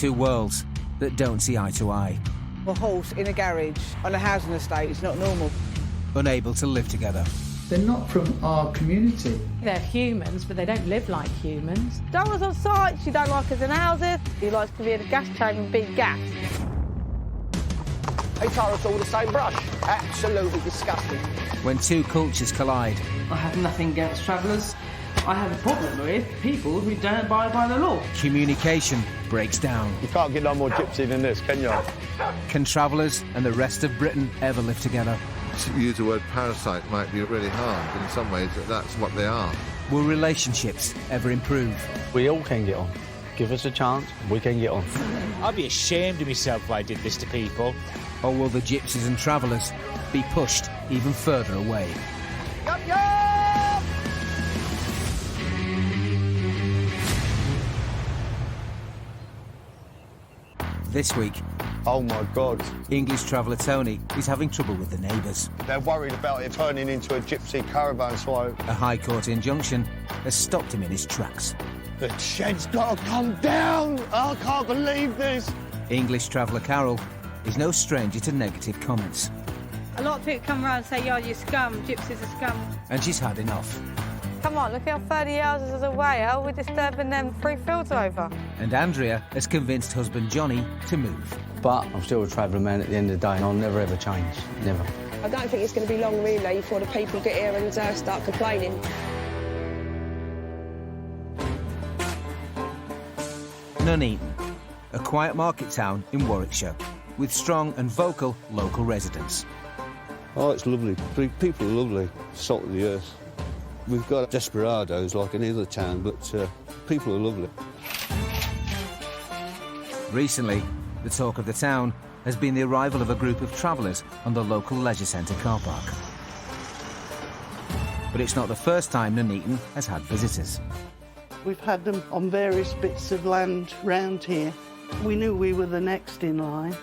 two worlds that don't see eye to eye. A horse in a garage on a housing estate is not normal. Unable to live together. They're not from our community. They're humans, but they don't live like humans. Don't want us on site, she don't like us in houses. She likes to be in a gas chamber and beat gas. They tar us all the same brush. Absolutely disgusting. When two cultures collide. I have nothing against travellers. I have a problem with people who don't abide by the law. Communication breaks down. You can't get no more gypsy than this, can you? Can travellers and the rest of Britain ever live together? To use the word parasite might be really hard, but in some ways that's what they are. Will relationships ever improve? We all can get on. Give us a chance, we can get on. I'd be ashamed of myself if I did this to people. Or will the gypsies and travellers be pushed even further away? Yup, yup! This week, oh my God, English traveller Tony is having trouble with the neighbours. they're worried about it turning into a gypsy caravan, so A High Court injunction has stopped him in his tracks. the shed's got to come down. I can't believe this. English traveller Carol is no stranger to negative comments. A lot of people come around and say, "Yo, you're scum, gypsies are scum." And she's had enough. Come on, look how 30 houses is away. How are we disturbing them 3 fields over? And Andrea has convinced husband Johnny to move. But I'm still a travelling man at the end of the day, and I'll never ever change. Never. I don't think it's going to be long, really, before the people get here and start complaining. Nuneaton, a quiet market town in Warwickshire, with strong and vocal local residents. Oh, it's lovely. People are lovely. Salt of the earth. We've got desperados like any other town, but people are lovely. Recently, the talk of the town has been the arrival of a group of travellers on the local leisure centre car park. But it's not the first time Nuneaton has had visitors. We've had them on various bits of land round here. We knew we were the next in line.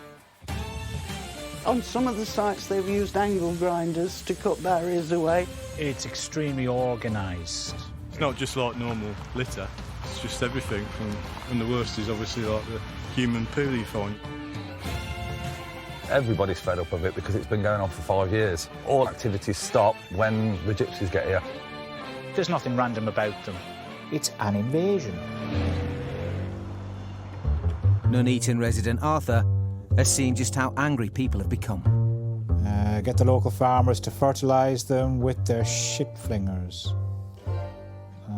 On some of the sites, they've used angle grinders to cut barriers away. It's extremely organised. It's not just like normal litter, it's just everything. And the worst is obviously like the human poo you find. Everybody's fed up of it because it's been going on for 5 years. All activities stop when the gypsies get here. There's nothing random about them. It's an invasion. Nuneaton resident Arthur has seen just how angry people have become. Get the local farmers to fertilise them with their shit flingers.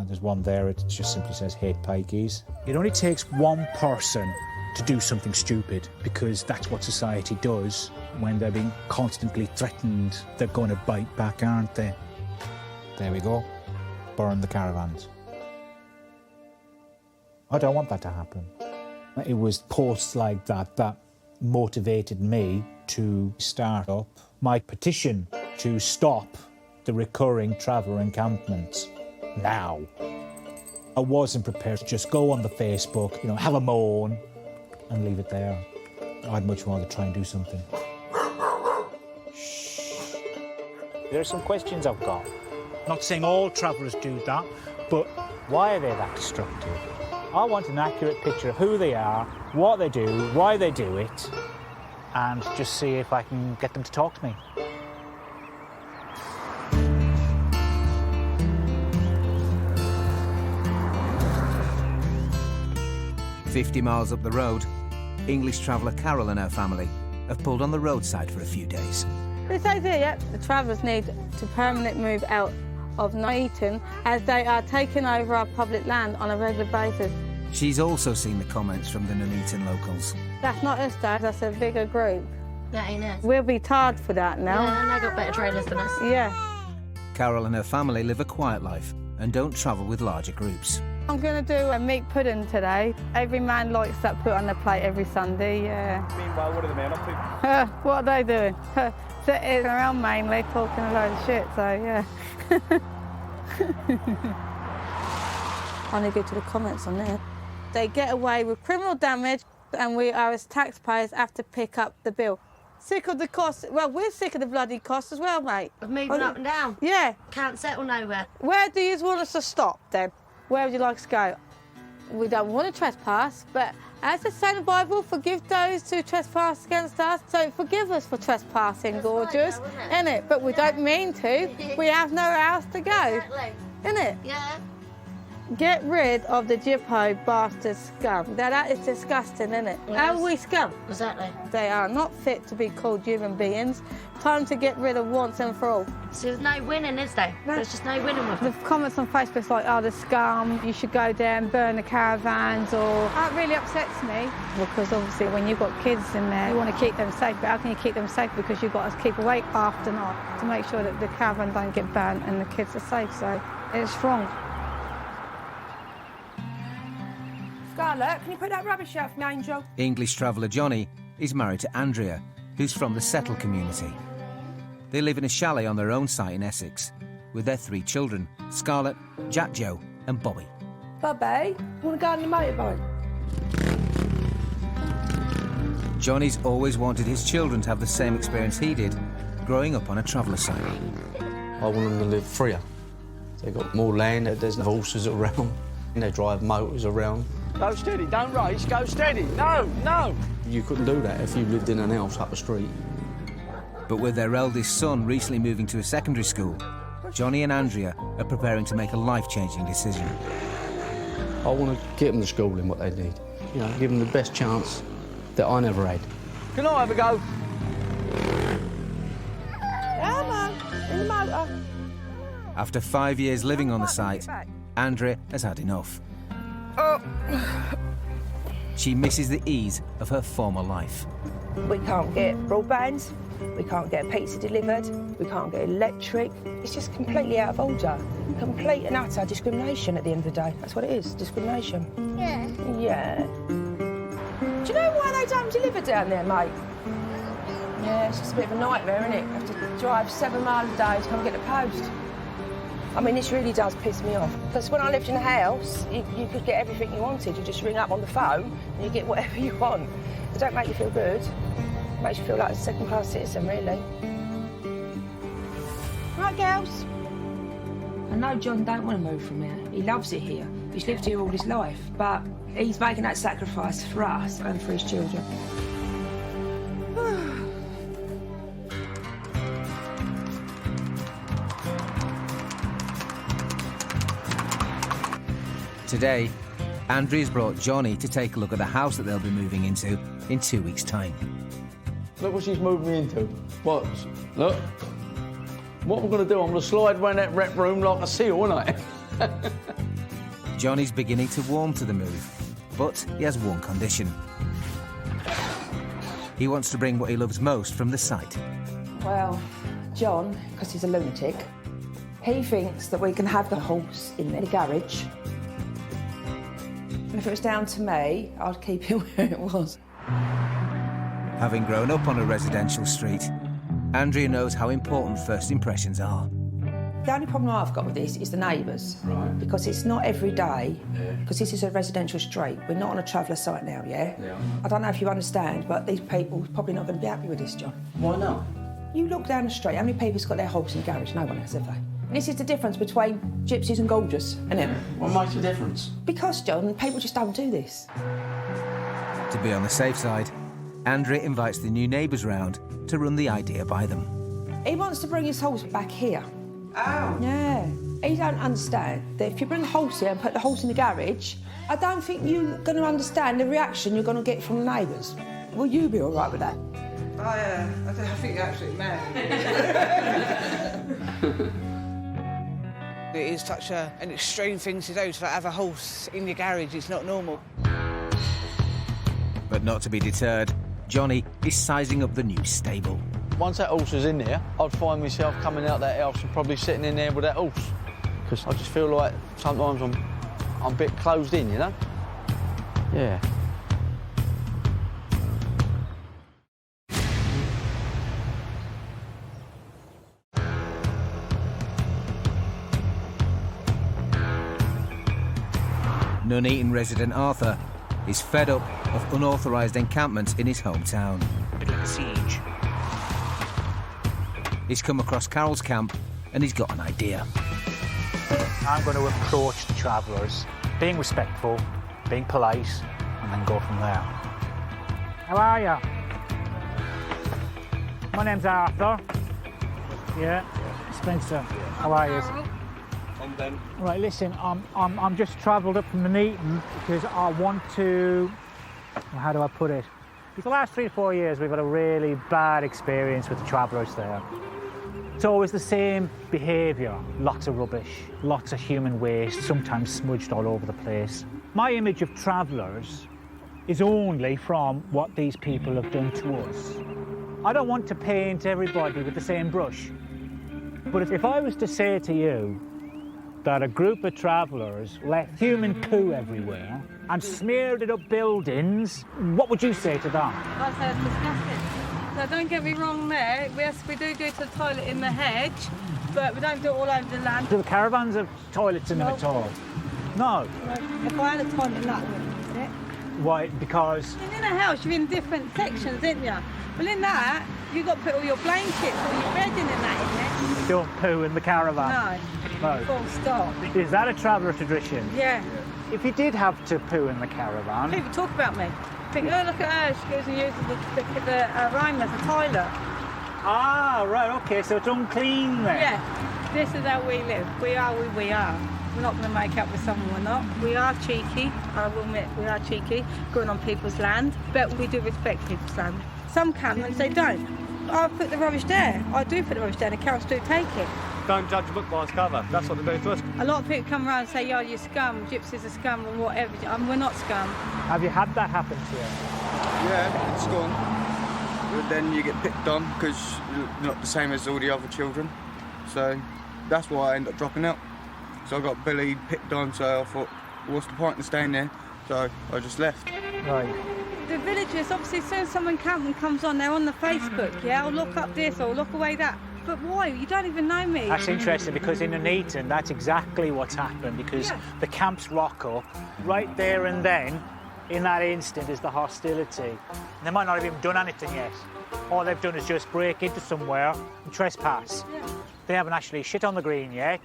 There's one there, it just simply says, "Hate pikeys." It only takes one person to do something stupid, because that's what society does when they're being constantly threatened. They're going to bite back, aren't they? There we go. Burn the caravans. I don't want that to happen. It was posts like that that motivated me to start up my petition to stop the recurring traveller encampments now. I wasn't prepared to just go on the Facebook, have a moan and leave it there. I'd much rather try and do something. Shh. There are some questions I've got. Not saying all travellers do that, but why are they that destructive? I want an accurate picture of who they are, what they do, why they do it, and just see if I can get them to talk to me. "50 miles up the road, English traveller Carol and her family have pulled on the roadside for a few days. It says here, yeah, the travellers need to permanently move out of Nuneaton as they are taking over our public land on a regular basis. She's also seen the comments from the Nuneaton locals. That's not us, Dad, that's a bigger group. That ain't us. We'll be tarred for that now. Yeah, and they got better trainers than us. Yeah. Carol and her family live a quiet life and don't travel with larger groups. I'm going to do a meat pudding today. Every man likes that put on the plate every Sunday, yeah. Meanwhile, what are the men up to? What are they doing? Sitting around mainly, talking a load of shit, so yeah. I only go to the comments on there. They get away with criminal damage and we are, as taxpayers, have to pick up the bill. Sick of the cost. Well, we're sick of the bloody cost as well, mate. Of moving up and down. Yeah. Can't settle nowhere. Where do you want us to stop, then? Where would you like us to go? We don't want to trespass, but as it says in the Bible, forgive those who trespass against us. So forgive us for trespassing, gorgeous, innit? But we don't mean to. We have nowhere else to go, innit? Yeah. Get rid of the Gyppo bastard scum. Now that is disgusting, isn't it? How are we scum? Exactly. They are not fit to be called human beings. Time to get rid of once and for all. So there's no winning, is there? No. There's just no winning with The them. comments on Facebook's like, oh, the scum, you should go there and burn the caravans, or... That really upsets me, because obviously when you've got kids in there, you want to keep them safe, but how can you keep them safe? Because you've got to keep awake after night to make sure that the caravan don't get burnt and the kids are safe, so it's wrong. Scarlett, can you put that rubbish out for me, Angel? English traveller Johnny is married to Andrea, who's from the settled community. They live in a chalet on their own site in Essex, with their 3 children, Scarlett, Jack Joe and Bobby. Bobby, want to go on the motorbike? Johnny's always wanted his children to have the same experience he did, growing up on a traveller site. I want them to live freer. They've got more land, there's no horses around, and they drive motors around. Go steady, don't race, go steady. No, no. You couldn't do that if you lived in an house up the street. But with their eldest son recently moving to a secondary school, Johnny and Andrea are preparing to make a life-changing decision. I want to get them the schooling what they need. You know, give them the best chance that I never had. Can I have a go? Come on, in the motor. After 5 years living on the site, Andrea has had enough. She misses the ease of her former life. We can't get broadband, we can't get a pizza delivered, we can't get electric. It's just completely out of order. Complete and utter discrimination at the end of the day. That's what it is, discrimination. Yeah. Yeah. Do you know why they don't deliver down there, mate? Yeah, it's just a bit of a nightmare, isn't it? You have to drive 7 miles a day to come and get the post. I mean, this really does piss me off. Because when I lived in a house, you could get everything you wanted. You just ring up on the phone and you get whatever you want. It don't make you feel good. It makes you feel like a second-class citizen, really. Right, girls? I know John don't want to move from here. He loves it here. He's lived here all his life. But he's making that sacrifice for us and for his children. Today, Andrea's brought Johnny to take a look at the house that they'll be moving into in 2 weeks' time. Look what she's moved me into. What? Look. What I'm going to do, I'm going to slide around that rec room like a seal, aren't I? Johnny's beginning to warm to the move, but he has one condition. He wants to bring what he loves most from the site. Well, John, because he's a lunatic, he thinks that we can have the horse in the garage. And if it was down to me, I'd keep it where it was. Having grown up on a residential street, Andrea knows how important first impressions are. The only problem I've got with this is the neighbours. Right. Because it's not every day, because this is a residential street. We're not on a traveller site now, yeah? I don't know if you understand, but these people are probably not going to be happy with this, John. Why not? You look down the street, how many people's got their horse in the garage? No one has, have they? And this is the difference between Gypsies and Gorgeous, isn't it? What makes the difference? Because, John, people just don't do this. To be on the safe side, Andrea invites the new neighbours round to run the idea by them. He wants to bring his horse back here. Oh. Yeah. He don't understand that if you bring the horse here and put the horse in the garage, I don't think you're going to understand the reaction you're going to get from the neighbours. Will you be all right with that? I think you're absolutely mad. It is such an extreme thing to do, to have a horse in your garage. It's not normal. But not to be deterred, Johnny is sizing up the new stable. Once that horse is in there, I'd find myself coming out that house and probably sitting in there with that horse. Because I just feel like sometimes I'm a bit closed in, you know? Yeah. Nuneaton resident Arthur is fed up of unauthorised encampments in his hometown. Middle of the siege. He's come across Carol's camp and he's got an idea. I'm going to approach the travellers, being respectful, being polite, and then go from there. How are you? My name's Arthur. Yeah, Spencer. How are you? I'm Ben. Right, listen, I'm just travelled up from the Neaton because I want to, how do I put it? For the last 3 or 4 years, we've had a really bad experience with the travellers there. It's always the same behaviour, lots of rubbish, lots of human waste, sometimes smudged all over the place. My image of travellers is only from what these people have done to us. I don't want to paint everybody with the same brush. But if I was to say to you that a group of travellers left human poo everywhere and smeared it up buildings, what would you say to that? I'd say it's disgusting. So don't get me wrong there. Yes, we do go to the toilet in the hedge, but we don't do it all over the land. Do the caravans have toilets in them at all? No. If I had a toilet in that room, yeah. Why? Because... In a house, you're in different sections, aren't you? Well, in that, you've got to put all your blankets, all your bedding in that, isn't it? You don't poo in the caravan? No. Full stop. Is that a traveller tradition? Yeah. If you did have to poo in the caravan... People talk about me. Think, oh, look at her, she goes and uses the rhyme as a toilet. Ah, right, OK, so it's unclean then? Yeah, this is how we live. We are who we are. We're not going to make up with someone we're not. We are cheeky, I will admit, we are cheeky, going on people's land, but we do respect people's land. Some campments, they don't. I put the rubbish there. I do put the rubbish there, and the council do take it. Don't judge a book by its cover. That's what they do to us. A lot of people come around and say, yo, you're scum, Gypsies are scum, and whatever. We're not scum. Have you had that happen to you? Yeah, it's gone. But then you get picked on because you're not the same as all the other children. So that's why I end up dropping out. So I got bullied, picked on, so I thought, what's the point in staying there? So I just left. Right. The villagers, obviously, as soon as someone comes on, they're on the Facebook, yeah? I'll look up this or look away that. But why? You don't even know me. That's interesting because in Nuneaton, that's exactly what's happened because the camps rock up right there and then, in that instant, is the hostility. And they might not have even done anything yet. All they've done is just break into somewhere and trespass. Yeah. They haven't actually shit on the green yet.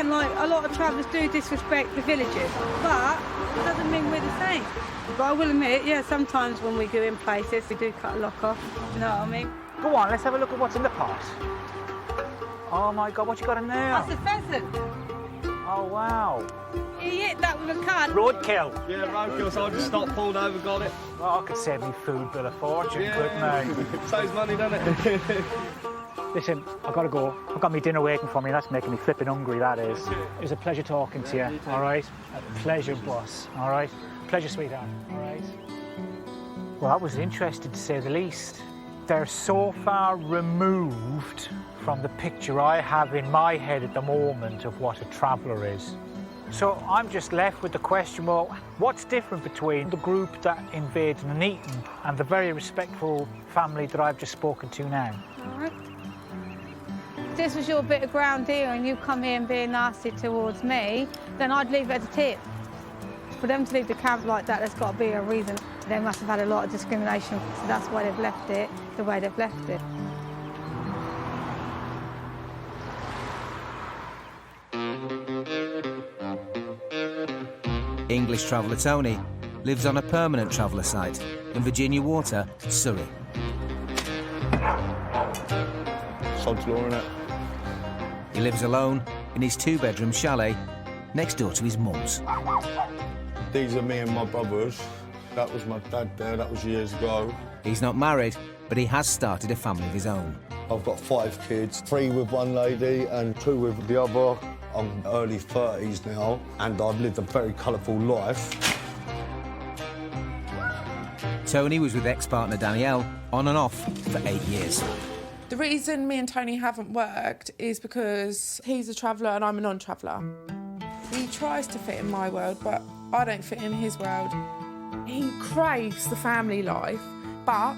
Like a lot of travellers do disrespect the villagers, but it doesn't mean we're the same. But I will admit, yeah, sometimes when we go in places, we do cut a lock off. You know what I mean? Go on, let's have a look at what's in the pot. Oh my God, what you got in there? That's a pheasant. Oh wow. He hit that with a card. Roadkill. Yeah, roadkill, so I just stopped, pulled over, got it. Well, I could save me food bill of fortune, couldn't I? Saves money, doesn't it? Listen, I've got to go. I've got my dinner waiting for me. That's making me flipping hungry, that is. It was a pleasure talking to you, all right? A pleasure, boss, all right? Pleasure, sweetheart, all right? Well, that was interesting, to say the least. They're so far removed from the picture I have in my head at the moment of what a traveller is. So I'm just left with the question, well, what's different between the group that invaded Nuneaton and the very respectful family that I've just spoken to now? All right. If this was your bit of ground here and you come here and being nasty towards me, then I'd leave it as a tip. For them to leave the camp like that, there's got to be a reason. They must have had a lot of discrimination, so that's why they've left it the way they've left it. English traveller Tony lives on a permanent traveller site in Virginia Water, Surrey. Sod's law, innit? He lives alone in his 2-bedroom chalet next door to his mum's. These are me and my brothers. That was my dad there, that was years ago. He's not married, but he has started a family of his own. I've got 5 kids, 3 with one lady and 2 with the other. I'm early 30s now, and I've lived a very colourful life. Tony was with ex-partner Danielle on and off for 8 years. The reason me and Tony haven't worked is because he's a traveller and I'm a non-traveller. He tries to fit in my world, but I don't fit in his world. He craves the family life, but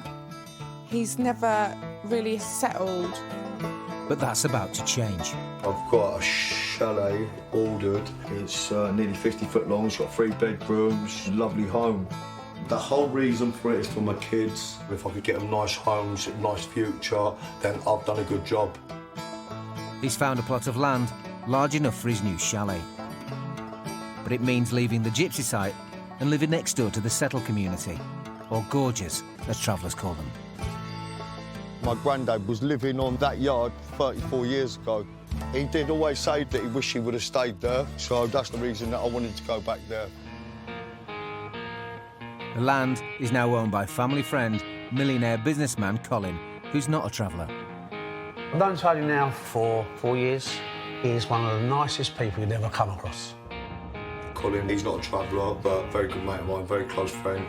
he's never really settled. But that's about to change. I've got a chalet ordered. It's nearly 50 foot long, it's got 3 bedrooms, lovely home. The whole reason for it is for my kids. If I could get them nice homes, a nice future, then I've done a good job. He's found a plot of land large enough for his new chalet. But it means leaving the Gypsy site and living next door to the settled community, or gorges, as travellers call them. My granddad was living on that yard 34 years ago. He did always say that he wished he would have stayed there, so that's the reason that I wanted to go back there. The land is now owned by family friend, millionaire businessman Colin, who's not a traveller. I've known Tony now for 4 years. He's one of the nicest people you'd ever come across. Colin, he's not a traveller, but a very good mate of mine, very close friend.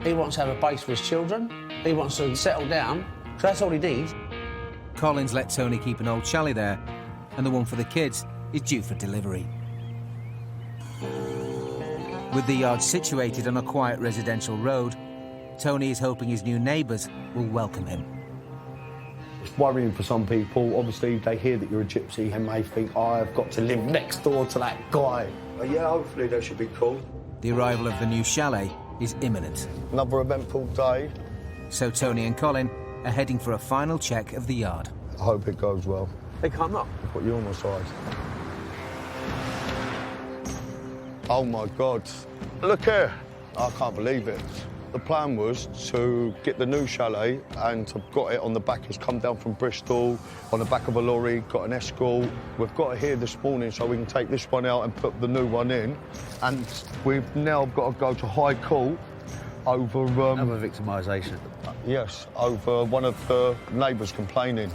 He wants to have a base for his children. He wants to settle down, so that's all he needs. Colin's let Tony keep an old chalet there, and the one for the kids is due for delivery. With the yard situated on a quiet residential road, Tony is hoping his new neighbours will welcome him. It's worrying for some people. Obviously, they hear that you're a gypsy and may think, oh, I've got to live next door to that guy. But yeah, hopefully they should be cool. The arrival of the new chalet is imminent. Another eventful day. So Tony and Colin are heading for a final check of the yard. I hope it goes well. They can't knock. I've got you on my side. Oh my God. Look here. I can't believe it. The plan was to get the new chalet and I've got it on the back. It's come down from Bristol on the back of a lorry, got an escort. We've got it here this morning so we can take this one out and put the new one in. And we've now got to go to High Court over... Another victimisation. Yes, over one of the neighbours complaining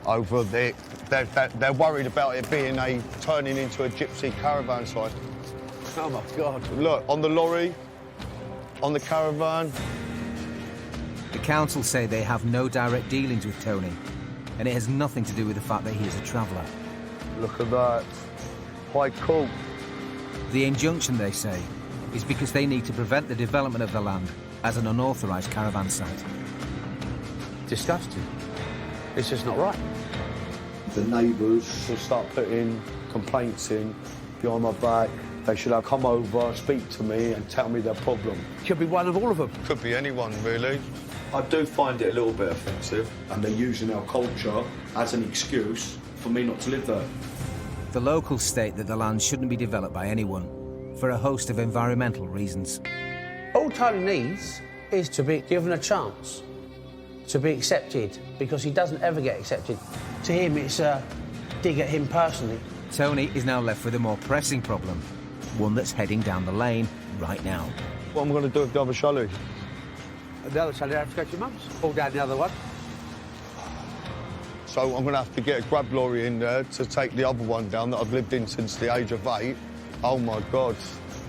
over they're worried about it being turning into a gypsy caravan site. Oh my God. Look, on the lorry, on the caravan. The council say they have no direct dealings with Tony, and it has nothing to do with the fact that he is a traveller. Look at that. High Court. The injunction, they say, is because they need to prevent the development of the land as an unauthorised caravan site. Disgusting. It's just not right. The neighbours will start putting complaints in behind my back. They should have come over, speak to me and tell me their problem. Could be one of all of them. Could be anyone, really. I do find it a little bit offensive, and they're using our culture as an excuse for me not to live there. The locals state that the land shouldn't be developed by anyone, for a host of environmental reasons. All Tony needs is to be given a chance to be accepted, because he doesn't ever get accepted. To him, it's a dig at him personally. Tony is now left with a more pressing problem, one that's heading down the lane right now. What am I going to do with the other chalet? The other chalet, I have to go to your mum's. Pull down the other one. So I'm going to have to get a grab lorry in there to take the other one down that I've lived in since the age of 8. Oh, my God.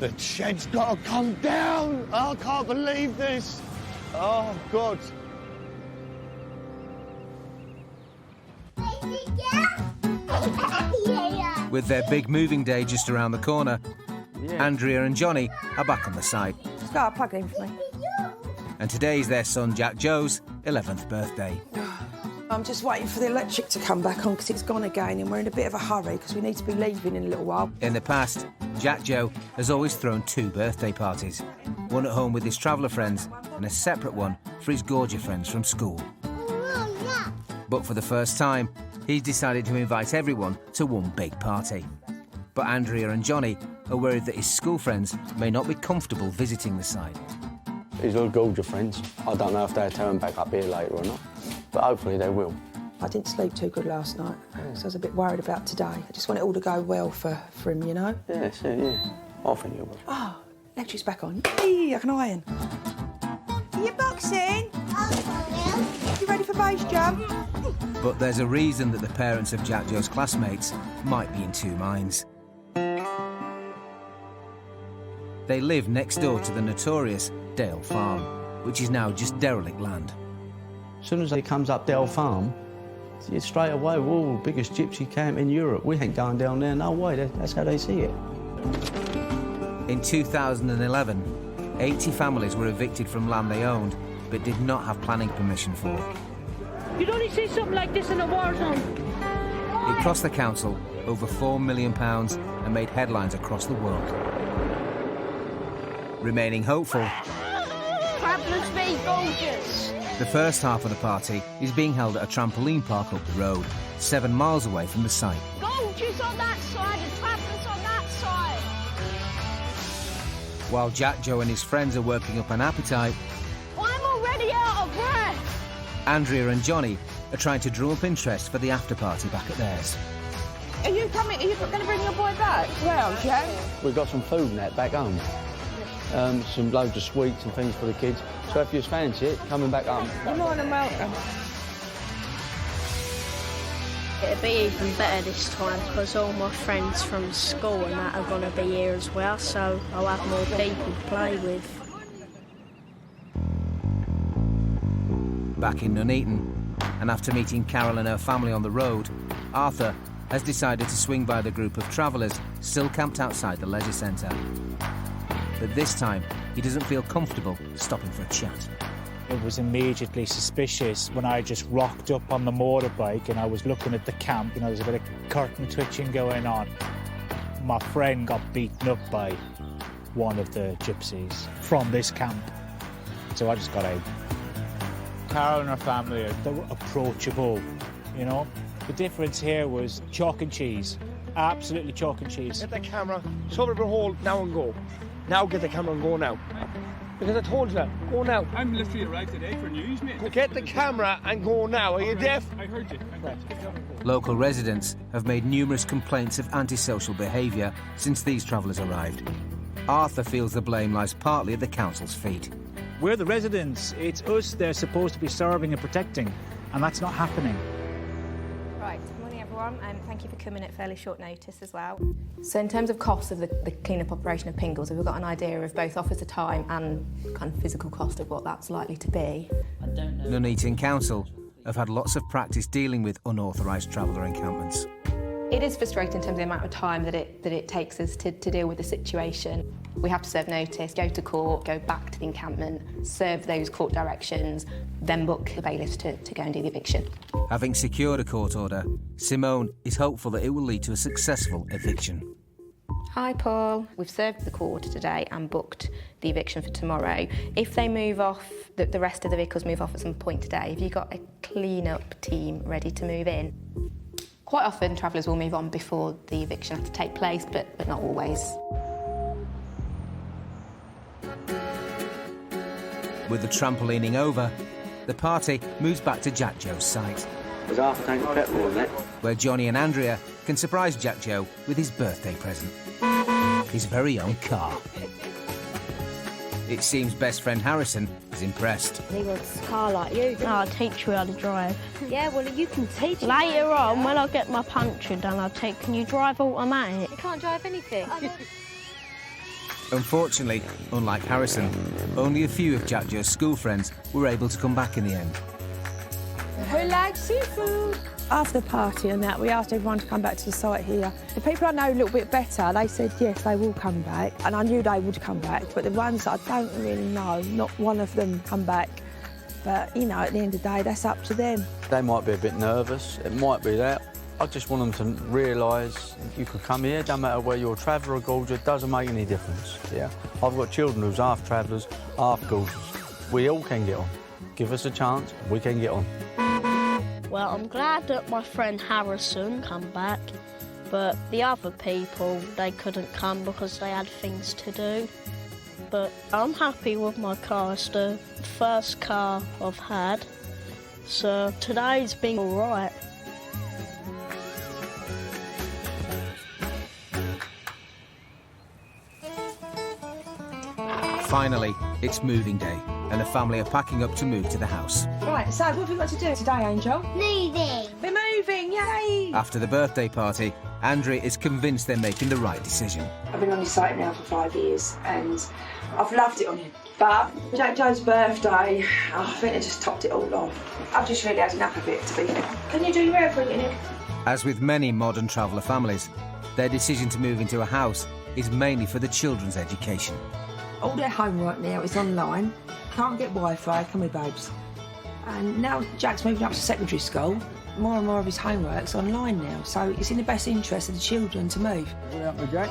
The shed's got to come down. I can't believe this. Oh, God. With their big moving day just around the corner, Andrea and Johnny are back on the site. Just got a plug in for me. And today's their son Jack Joe's 11th birthday. I'm just waiting for the electric to come back on because it's gone again and we're in a bit of a hurry because we need to be leaving in a little while. In the past, Jack Joe has always thrown 2 birthday parties. One at home with his traveller friends and a separate one for his gorger friends from school. But for the first time, he's decided to invite everyone to one big party. But Andrea and Johnny are worried that his school friends may not be comfortable visiting the site. His little gorger friends, I don't know if they'll turn back up here later or not, but hopefully they will. I didn't sleep too good last night, so I was a bit worried about today. I just want it all to go well for him, you know? Yeah. I think it will. Oh, electric's back on. Yay, I can iron. Are you boxing? You ready for base jump? But there's a reason that the parents of Jack Joe's classmates might be in 2 minds. They live next door to the notorious Dale Farm, which is now just derelict land. As soon as he comes up Dale Farm, it's straight away, whoa, biggest gypsy camp in Europe. We ain't going down there, no way. That's how they see it. In 2011, 80 families were evicted from land they owned, but did not have planning permission for. You'd only see something like this in a war zone. It cost the council over £4 million and made headlines across the world. Remaining hopeful, Travellers be gorgeous. the first half of the party is being held at a trampoline park up the road, 7 miles away from the site. Go soldiers on that side and travellers on that side. While Jack Joe and his friends are working up an appetite, I'm already out of breath. Andrea and Johnny are trying to drum up interest for the after-party back at theirs. Are you coming? Are you going to bring your boy back? Well, yeah. We've got some food and that back home. Some loads of sweets and things for the kids. So if you fancy it, coming back home. You're more than welcome. It'll be even better this time because all my friends from school and that are going to be here as well, so I'll have more people to play with. Back in Nuneaton, and after meeting Carol and her family on the road, Arthur has decided to swing by the group of travellers still camped outside the leisure centre. But this time, he doesn't feel comfortable stopping for a chat. It was immediately suspicious when I just rocked up on the motorbike and I was looking at the camp. There's a bit of curtain twitching going on. My friend got beaten up by one of the gypsies from this camp. So I just got out. Carol and her family, they were approachable, The difference here was chalk and cheese. Absolutely chalk and cheese. Get the camera, shove it over hole, now and go. Now get the camera and go now. Because I told you that, go now. I'm literally right today for news, mate. Get the camera and go now, are you deaf? I heard you. Local residents have made numerous complaints of antisocial behaviour since these travellers arrived. Arthur feels the blame lies partly at the council's feet. We're the residents. It's us they're supposed to be serving and protecting, and that's not happening. Right, morning everyone, and thank you for coming at fairly short notice as well. So in terms of cost of the clean-up operation of Pingles, have we got an idea of both officer time and kind of physical cost of what that's likely to be? I don't know. Nuneaton Council have had lots of practice dealing with unauthorised traveller encampments. It is frustrating in terms of the amount of time that it takes us to deal with the situation. We have to serve notice, go to court, go back to the encampment, serve those court directions, then book the bailiffs to go and do the eviction. Having secured a court order, Simone is hopeful that it will lead to a successful eviction. Hi Paul, we've served the court today and booked the eviction for tomorrow. If they move off, the rest of the vehicles move off at some point today, have you got a clean-up team ready to move in? Quite often travellers will move on before the eviction has to take place, but not always. With the trampolining over, the party moves back to Jack Joe's site. There's half a tank of petrol in it. Where Johnny and Andrea can surprise Jack Joe with his birthday present. His very own car. It seems best friend Harrison is impressed. He wants a car like you. I'll teach you how to drive. Yeah, well, you can teach me. Later on, when I get my puncture done, can you drive automatic? You can't drive anything. Unfortunately, unlike Harrison, only a few of Jack Joe's school friends were able to come back in the end. Who likes seafood? After the party and that, we asked everyone to come back to the site here. The people I know a little bit better, they said yes, they will come back, and I knew they would come back. But the ones that I don't really know, not one of them come back. But, at the end of the day, that's up to them. They might be a bit nervous, it might be that. I just want them to realise you can come here, don't matter where you're a traveller or gorger, it doesn't make any difference, yeah? I've got children who's half travellers, half gorgers. We all can get on. Give us a chance, we can get on. Well, I'm glad that my friend Harrison come back, but the other people, they couldn't come because they had things to do. But I'm happy with my car. It's the first car I've had, so today's been all right. Finally, it's moving day, and the family are packing up to move to the house. Right, so what have we got to do today, Angel? Moving. We're moving, yay! After the birthday party, Andrea is convinced they're making the right decision. I've been on this site now for 5 years, and I've loved it on here. But Jack Joe's birthday, I think it just topped it all off. I've just really had enough of it, to be fair. Can you do your everything? As with many modern traveller families, their decision to move into a house is mainly for the children's education. All their homework now is online. Can't get Wi-Fi, can we, babes? And now Jack's moving up to secondary school. More and more of his homework's online now, so it's in the best interest of the children to move. What up with Jack?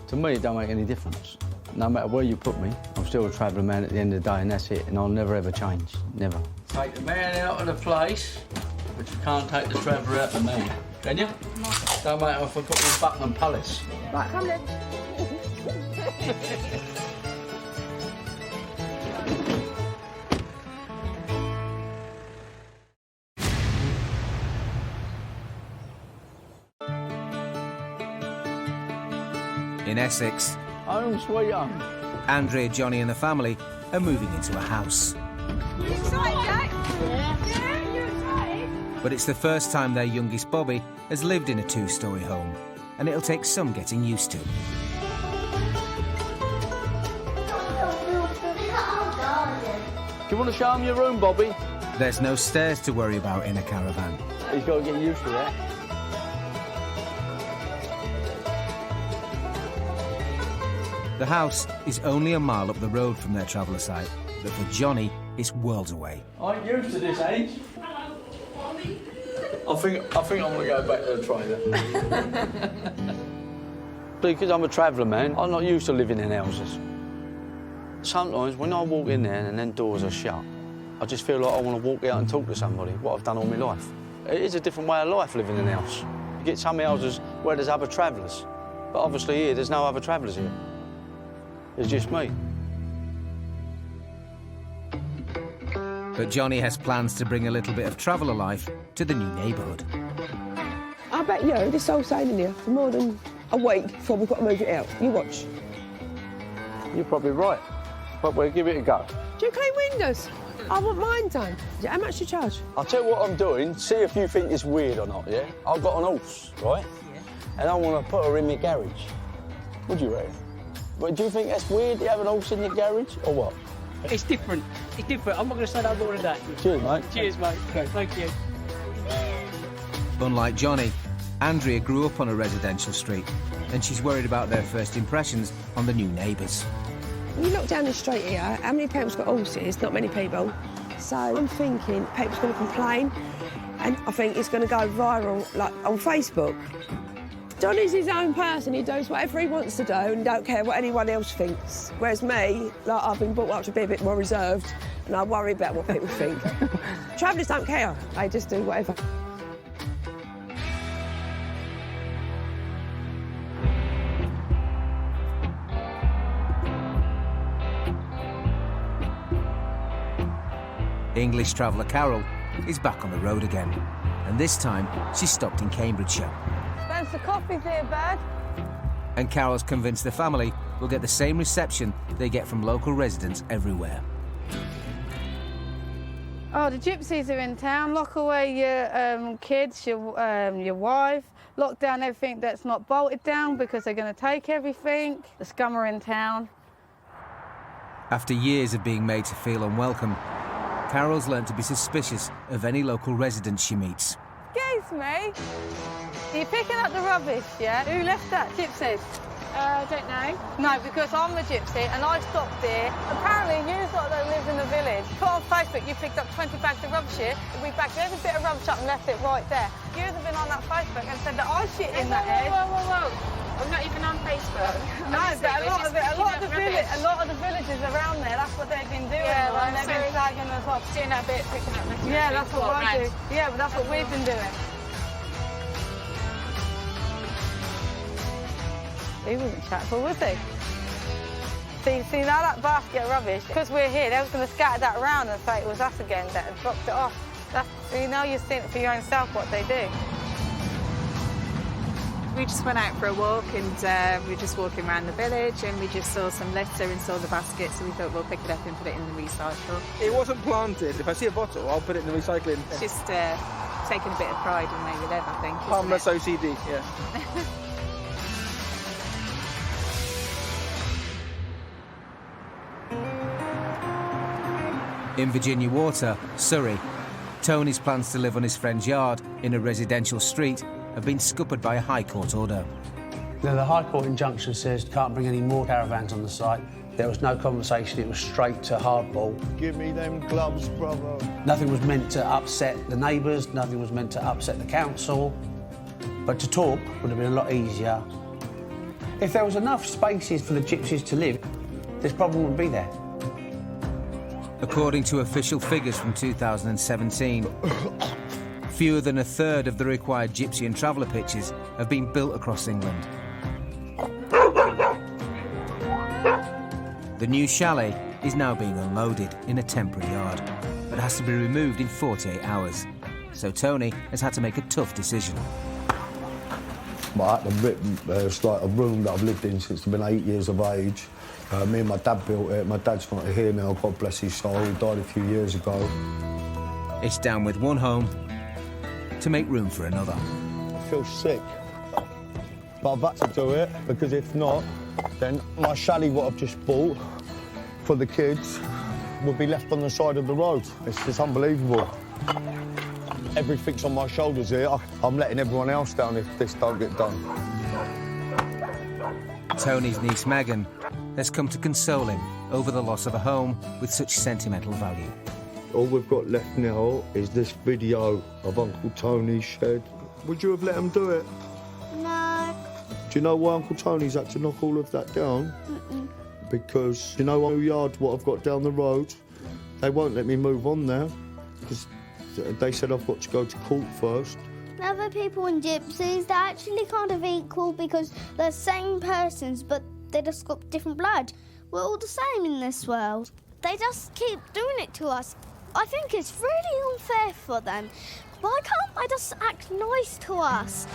To me, it don't make any difference. No matter where you put me, I'm still a traveller man at the end of the day, and that's it, and I'll never ever change, never. Take the man out of the place, but you can't take the traveller out of the man, can you? Don't matter if I put my Buckingham Palace. Right, come then. In Essex, Home sweet home. Andrea, Johnny and the family are moving into a house. You excited, Jack? Yeah, you excited? But it's the first time their youngest, Bobby, has lived in a two-storey home, and it'll take some getting used to. Do you want to show him your room, Bobby? There's no stairs to worry about in a caravan. He's got to get used to that. The house is only a mile up the road from their traveller site, but for Johnny, it's worlds away. I ain't used to this age. I think I'm going to go back there and try that. Because I'm a traveller, man, I'm not used to living in houses. Sometimes when I walk in there and then doors are shut, I just feel like I want to walk out and talk to somebody, what I've done all my life. It is a different way of life living in a house. You get some houses where there's other travellers, but obviously here there's no other travellers here. It's just me. But Johnny has plans to bring a little bit of traveller life to the new neighbourhood. I bet you this old staying in here for more than a week before we've got to move it out. You watch. You're probably right, but we'll give it a go. Do you clean windows? I want mine done. How much do you charge? I'll tell you what I'm doing, see if you think it's weird or not, yeah? I've got an horse, right? Yeah. And I want to put her in my garage. What do you reckon? But do you think that's weird, you have an horse in your garage, or what? It's different. It's different. I'm not going to say no more than that. Cheers, mate. Cheers, mate. Okay. Thank you. Unlike Johnny, Andrea grew up on a residential street, and she's worried about their first impressions on the new neighbours. When you look down the street here, how many people's got horses? Not many people. So I'm thinking people's going to complain, and I think it's going to go viral, like on Facebook. Johnny's his own person, he does whatever he wants to do and don't care what anyone else thinks. Whereas me, like, I've been brought up to be a bit more reserved and I worry about what people think. Travellers don't care, they just do whatever. English traveller Carol is back on the road again, and this time she's stopped in Cambridgeshire. Spencer Coffee's here, bud. And Carol's convinced the family will get the same reception they get from local residents everywhere. Oh, the Gypsies are in town. Lock away your kids, your wife. Lock down everything that's not bolted down because they're going to take everything. The scum are in town. After years of being made to feel unwelcome, Carol's learnt to be suspicious of any local residents she meets. Excuse me. Are you picking up the rubbish, yeah? Who left that, Gypsies? I don't know. No, because I'm a gypsy and I stopped here. Apparently, you lot that live in the village put on Facebook you picked up 20 bags of rubbish here. We bagged every bit of rubbish up and left it right there. You'd have been on that Facebook and said that I shit in that edge. Whoa. I'm not even on Facebook. No, but a lot of the villages around there, that's what they've been doing. Yeah, well, they've been flagging us off. Doing that bit, picking up the Yeah, that's what I do. Yeah, but that's what we've been doing. He wasn't chatful, was he? See now that basket of rubbish, because we're here, they was going to scatter that around and say it was us again that had dropped it off. You know you've seen it for your own self what they do. We just went out for a walk and we were just walking around the village and we just saw some litter and saw the basket, so we thought we'll pick it up and put it in the recycle. It wasn't planted. If I see a bottle, I'll put it in the recycling. It's just taking a bit of pride in where you live, I think. Harmless OCD, yeah. In Virginia Water, Surrey, Tony's plans to live on his friend's yard in a residential street have been scuppered by a High Court order. Now, the High Court injunction says can't bring any more caravans on the site. There was no conversation, it was straight to hardball. Give me them gloves, brother. Nothing was meant to upset the neighbours, nothing was meant to upset the council. But to talk would have been a lot easier. If there was enough spaces for the Gypsies to live, this problem wouldn't be there. According to official figures from 2017, Fewer than a third of the required Gypsy and traveller pitches have been built across England. The new chalet is now being unloaded in a temporary yard, but has to be removed in 48 hours. So Tony has had to make a tough decision. I had to rip, it's like a room that I've lived in since I've been 8 years of age. Me and my dad built it. My dad's not here now, God bless his soul. He died a few years ago. It's down with one home to make room for another. I feel sick, but I've had to do it, because if not, then my chalet, what I've just bought for the kids, would be left on the side of the road. It's just unbelievable. Everything's on my shoulders here. I'm letting everyone else down if this don't get done. Tony's niece Megan has come to console him over the loss of a home with such sentimental value. All we've got left now is this video of Uncle Tony's shed. Would you have let him do it? No. Do you know why Uncle Tony's had to knock all of that down? Mm-mm. Because, you know, our yard, what I've got down the road, they won't let me move on there, because they said I've got to go to court first. Other people in Gypsies, they're actually kind of equal because they're the same persons, but they just got different blood. We're all the same in this world. They just keep doing it to us. I think it's really unfair for them. Why can't they just act nice to us?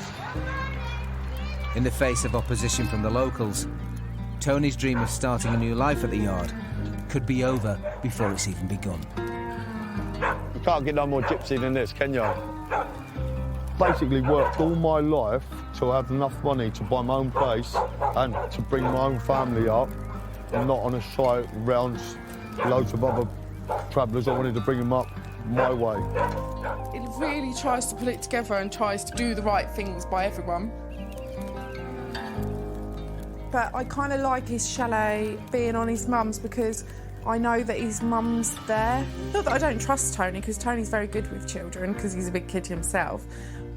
In the face of opposition from the locals, Tony's dream of starting a new life at the yard could be over before it's even begun. You can't get no more Gypsy than this, can you? Basically worked all my life to have enough money to buy my own place and to bring my own family up, and not on a site around loads of other travellers. I wanted to bring them up my way. It really tries to pull it together and tries to do the right things by everyone. But I kind of like his chalet being on his mum's because I know that his mum's there. Not that I don't trust Tony, because Tony's very good with children because he's a big kid himself.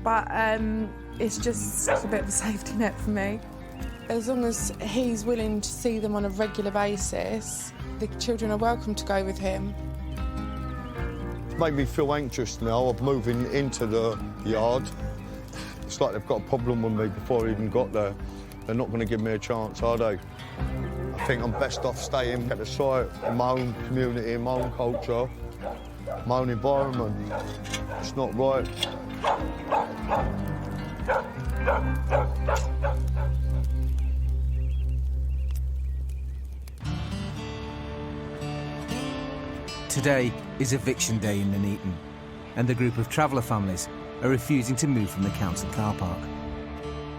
But it's just a bit of a safety net for me. As long as he's willing to see them on a regular basis, the children are welcome to go with him. It's made me feel anxious now of moving into the yard. It's like they've got a problem with me before I even got there. They're not going to give me a chance, are they? I think I'm best off staying at the site, in my own community, in my own culture, my own environment. It's not right. Today is eviction day in Nuneaton, and the group of traveller families are refusing to move from the council car park.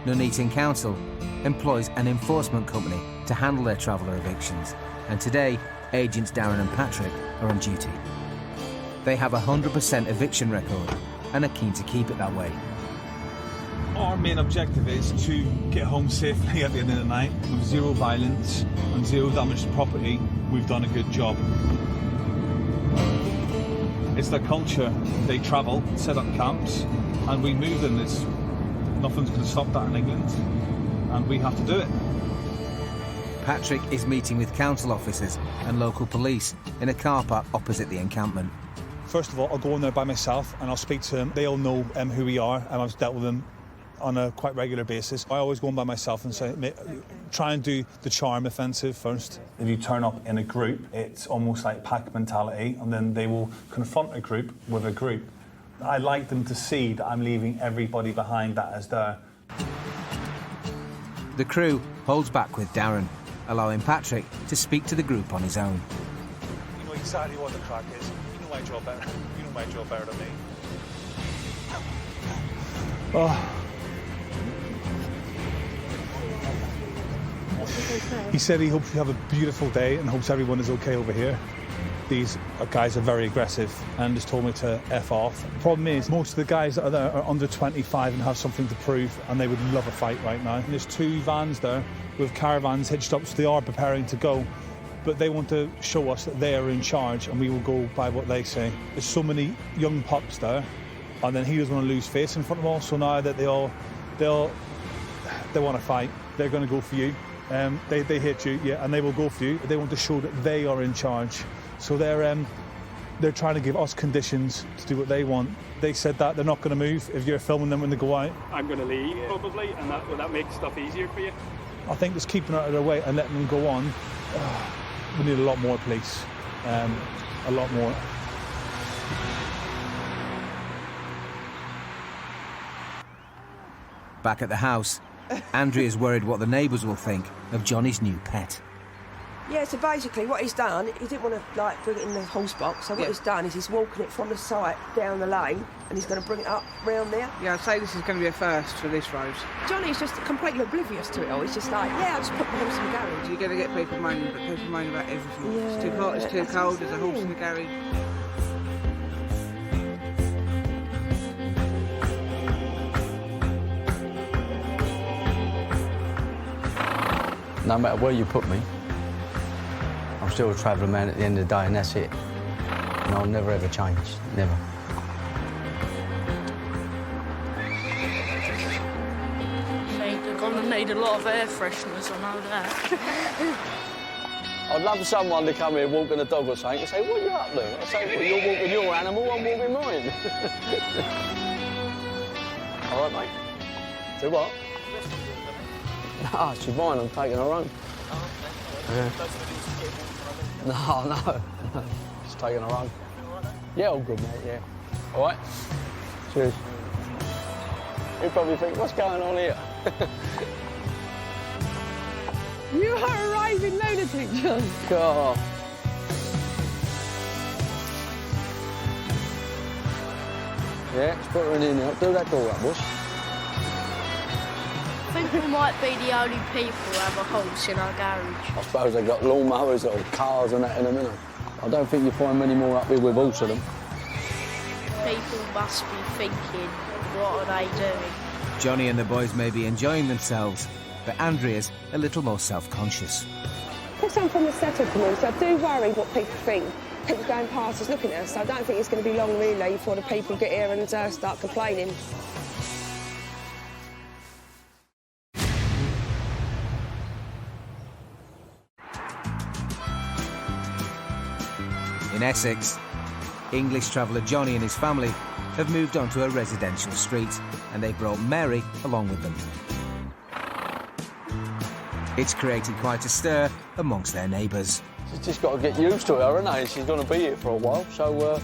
Nuneaton Council employs an enforcement company to handle their traveller evictions, and today, agents Darren and Patrick are on duty. They have a 100% eviction record and are keen to keep it that way. Our main objective is to get home safely at the end of the night with zero violence and zero damage to property. We've done a good job. It's their culture. They travel, set up camps, and we move them. Nothing's going to stop that in England, and we have to do it. Patrick is meeting with council officers and local police in a car park opposite the encampment. First of all, I'll go in there by myself and I'll speak to them. They all know who we are, and I've dealt with them on a quite regular basis. I always go in by myself and say, try and do the charm offensive first. If you turn up in a group, it's almost like pack mentality, and then they will confront a group with a group. I like them to see that I'm leaving everybody behind that is there. The crew holds back with Darren, allowing Patrick to speak to the group on his own. You know exactly what the crack is. You know my job better. You know my job better than me. Oh. He said he hopes you have a beautiful day and hopes everyone is okay over here. These guys are very aggressive and just told me to F off. The problem is, most of the guys that are there are under 25 and have something to prove, and they would love a fight right now. And there's 2 vans there with caravans hitched up, so they are preparing to go. But they want to show us that they are in charge, and we will go by what they say. There's so many young pups there, and then he doesn't want to lose face in front of them all. So now that they want to fight, they're going to go for you. They hate you, yeah, and they will go for you. They want to show that they are in charge. So they're They're trying to give us conditions to do what they want. They said that they're not going to move if you're filming them when they go out. I'm going to leave, probably, and will that make stuff easier for you? I think just keeping out of their way and letting them go on, we need a lot more police, a lot more. Back at the house, Andrea's worried what the neighbours will think of Johnny's new pet. Yeah, so basically what he's done, he didn't want to like bring it in the horse box, so what he's done is he's walking it from the site down the lane and he's going to bring it up round there. Yeah, I'd say this is going to be a first for this road. Johnny's just completely oblivious to it all. He's just like, yeah, I'll just put my horse in the garage. You're going to get people moaning, but people moan about everything. It's too hot, it's too cold, there's a horse in the garage. No matter where you put me, I'm still a traveller man at the end of the day, and that's it. And I'll never ever change, never. They're gonna need a lot of air fresheners, I know that. I'd love someone to come here walking a dog or something and say, what are you up to? I say, well, you're walking your animal, I'm walking mine. All right, mate. Do what? No, she's mine, I'm taking her home. Yeah. No. Just taking her home. Yeah, all good, mate, yeah. All right? Cheers. You probably think, what's going on here? You are a raving lunatic, John. God. Yeah, let's put her in here now. Do that door up, boss. I think we might be the only people who have a horse in our garage. I suppose they've got lawnmowers or cars and that in them, innit? I don't think you find many more up here with horse of them. People must be thinking, what are they doing? Johnny and the boys may be enjoying themselves, but Andrea's a little more self-conscious. Because I'm from the settled community, I do worry what people think. People going past us looking at us, so I don't think it's going to be long, really, before the people get here and start complaining. In Essex, English traveller Johnny and his family have moved onto a residential street, and they've brought Mary along with them. It's created quite a stir amongst their neighbours. She's just got to get used to her, hasn't she? She's going to be here for a while, so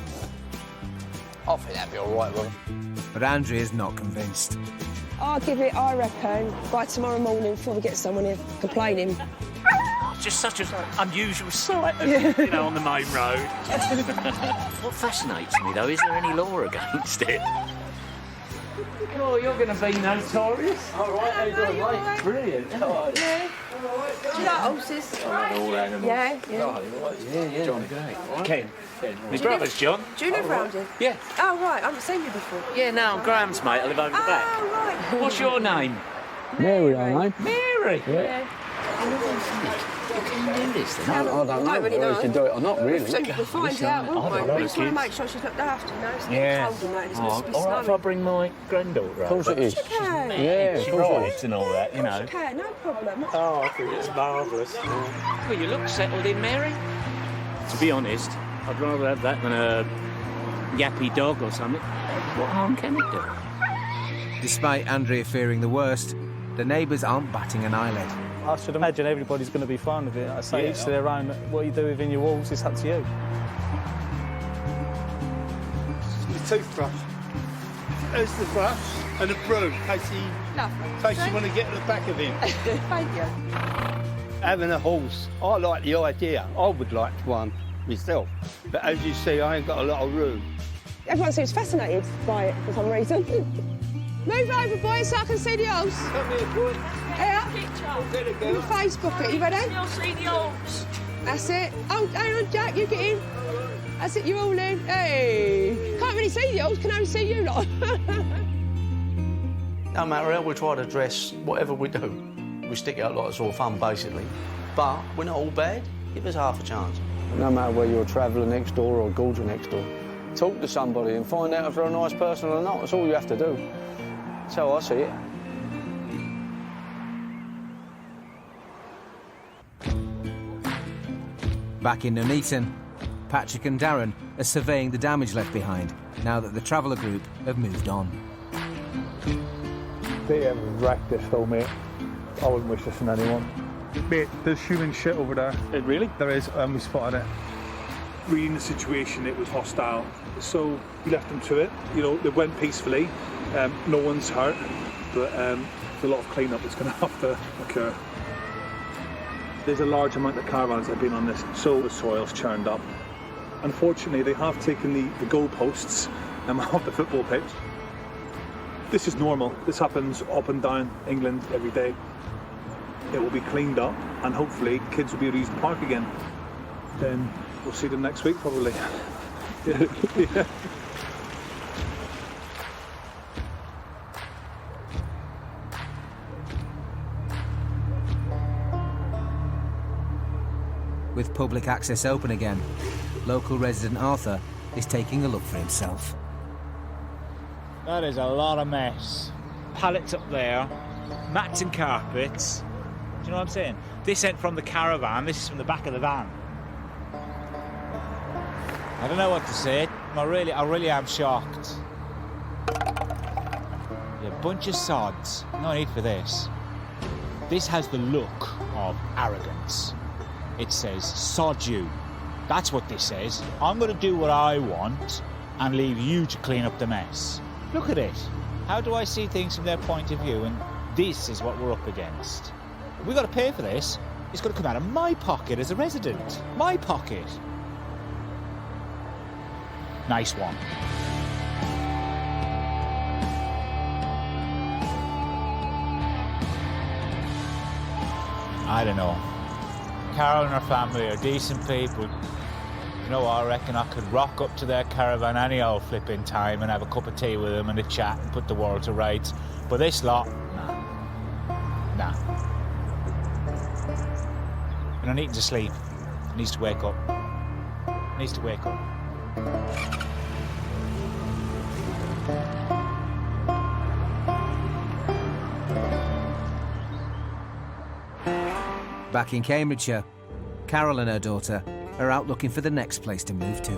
I think that'll be all right with her. But Andrea's not convinced. I'll give it, I reckon, by tomorrow morning before we get someone here complaining. It's just such an unusual sight, you know, on the main road. What fascinates me, though, is there any law against it? Oh, you're going to be notorious. All right, how you doing, mate? Brilliant. Yeah. Do you like horses? I like all animals. Yeah. John, great. Ken. My brother's John. Do you live round here? Yeah. Oh, right, I haven't seen you before. Yeah, no, I'm Graham's mate. I live over the back. Oh, right. What's your name? Mary, aren't I? Mary? Yeah. You can do this, then. I don't know whether we can do it or not, really. We'll find out, won't we? We just want to make sure she's looked after, you know? It's Yeah. cold and that, it's Oh, supposed to be all right if I snowing. bring my granddaughter Of course it is. Okay. Yeah, of She course it rides is. and all that, you know. Okay, no problem. Oh, I think it's marvellous. Well, you look settled in, Mary. To be honest, I'd rather have that than a yappy dog or something. What harm can it do? Despite Andrea fearing the worst, the neighbours aren't batting an eyelid. I should imagine everybody's going to be fine with it. I say each to their own. What you do within your walls is up to you. The toothbrush. There's the brush and the broom, in case you want to get to the back of him. Thank you. Having a horse, I like the idea. I would like one myself. But as you see, I ain't got a lot of room. Everyone seems fascinated by it for some reason. Move over, boys, so I can see the horse. Come here, boy. Here. Go. On Facebook it, you ready? You'll see the horse. That's it. Oh, hang on, Jack, you get in. That's it, you're all in. Hey. Can't really see the horse, can only see you lot. No matter how we try to dress, whatever we do, we stick out like it's all fun, basically. But we're not all bad. Give us half a chance. No matter whether you're a traveller next door or a gorger next door, talk to somebody and find out if they're a nice person or not. That's all you have to do. That's how I see it. Back in Nuneaton, Patrick and Darren are surveying the damage left behind now that the traveller group have moved on. They have wrecked this though, mate. I wouldn't wish this on anyone. Mate, there's human shit over there. Really? There is, and we spotted it. Reading the situation, it was hostile. So we left them to it. You know, it went peacefully. No one's hurt, but a lot of clean-up is going to have to occur. There's a large amount of caravans that have been on this, so the soil's churned up. Unfortunately, they have taken the goalposts off the football pitch. This is normal. This happens up and down England every day. It will be cleaned up, and hopefully kids will be able to use the park again. Then we'll see them next week, probably. Yeah. With public access open again, local resident Arthur is taking a look for himself. That is a lot of mess. Pallets up there, mats and carpets. Do you know what I'm saying? This ain't from the caravan, this is from the back of the van. I don't know what to say. I really am shocked. You're a bunch of sods. No need for this. This has the look of arrogance. It says, sod you. That's what this says. I'm going to do what I want and leave you to clean up the mess. Look at it. How do I see things from their point of view? And this is what we're up against. If we've got to pay for this, it's got to come out of my pocket as a resident. My pocket. Nice one. I don't know. Carol and her family are decent people. You know, I reckon I could rock up to their caravan any old flipping time and have a cup of tea with them and a chat and put the world to rights. But this lot, nah. And I need to sleep. He needs to wake up. Needs to wake up. Back in Cambridgeshire, Carol and her daughter are out looking for the next place to move to.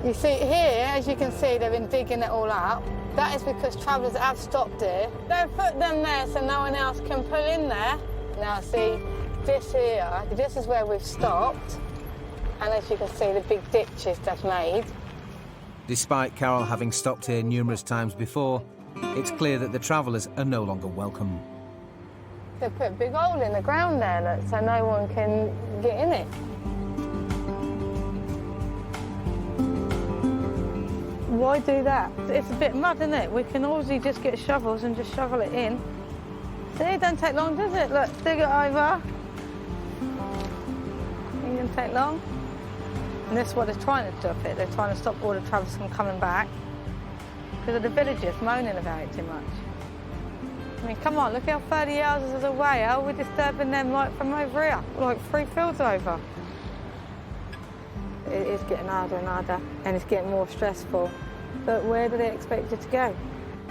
You see here, as you can see, they've been digging it all up. That is because travellers have stopped here. They've put them there so no one else can pull in there. Now see, this here, this is where we've stopped. And as you can see, the big ditches they've made. Despite Carol having stopped here numerous times before, it's clear that the travellers are no longer welcome. They've put a big hole in the ground there, look, so no one can get in it. Why do that? It's a bit mud, isn't it? We can always just get shovels and just shovel it in. See, it doesn't take long, does it? Look, dig it over. It doesn't take long. And this is what they're trying to do with it. They're trying to stop all the travellers from coming back because of the villagers moaning about it too much. I mean, come on, look how 30 houses is away. How are we disturbing them like from over here? Like 3 fields over. It is getting harder and harder, and it's getting more stressful. But where do they expect it to go?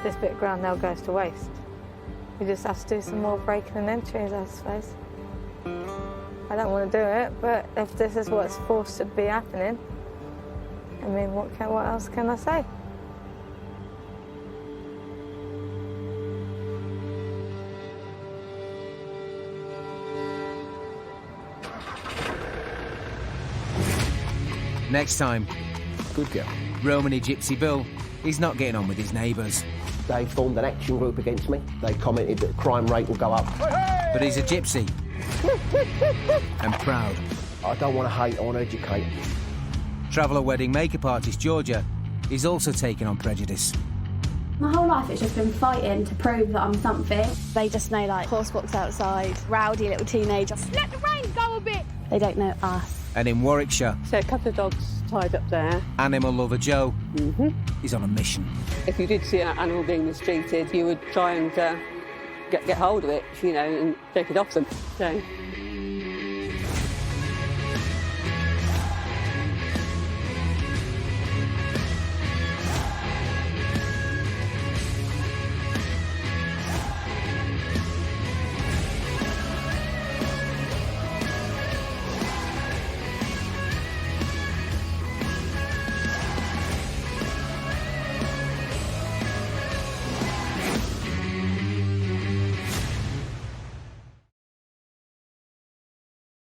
This bit of ground now goes to waste. We just have to do some more breaking and entries, I suppose. I don't want to do it, but if this is what's forced to be happening, I mean, what else can I say? Next time, good girl. Romany Gypsy Bill is not getting on with his neighbours. They formed an action group against me. They commented that crime rate will go up. But he's a gypsy. And proud. I don't want to hate, I want to educate. Traveller wedding makeup artist Georgia is also taking on prejudice. My whole life it's just been fighting to prove that I'm something. They just know like horsewalks outside, rowdy little teenagers. Let the rain go a bit. They don't know us. And in Warwickshire, so a couple of dogs tied up there. Animal lover Joe is on a mission. If you did see an animal being mistreated, you would try and get hold of it, you know, and take it off them. So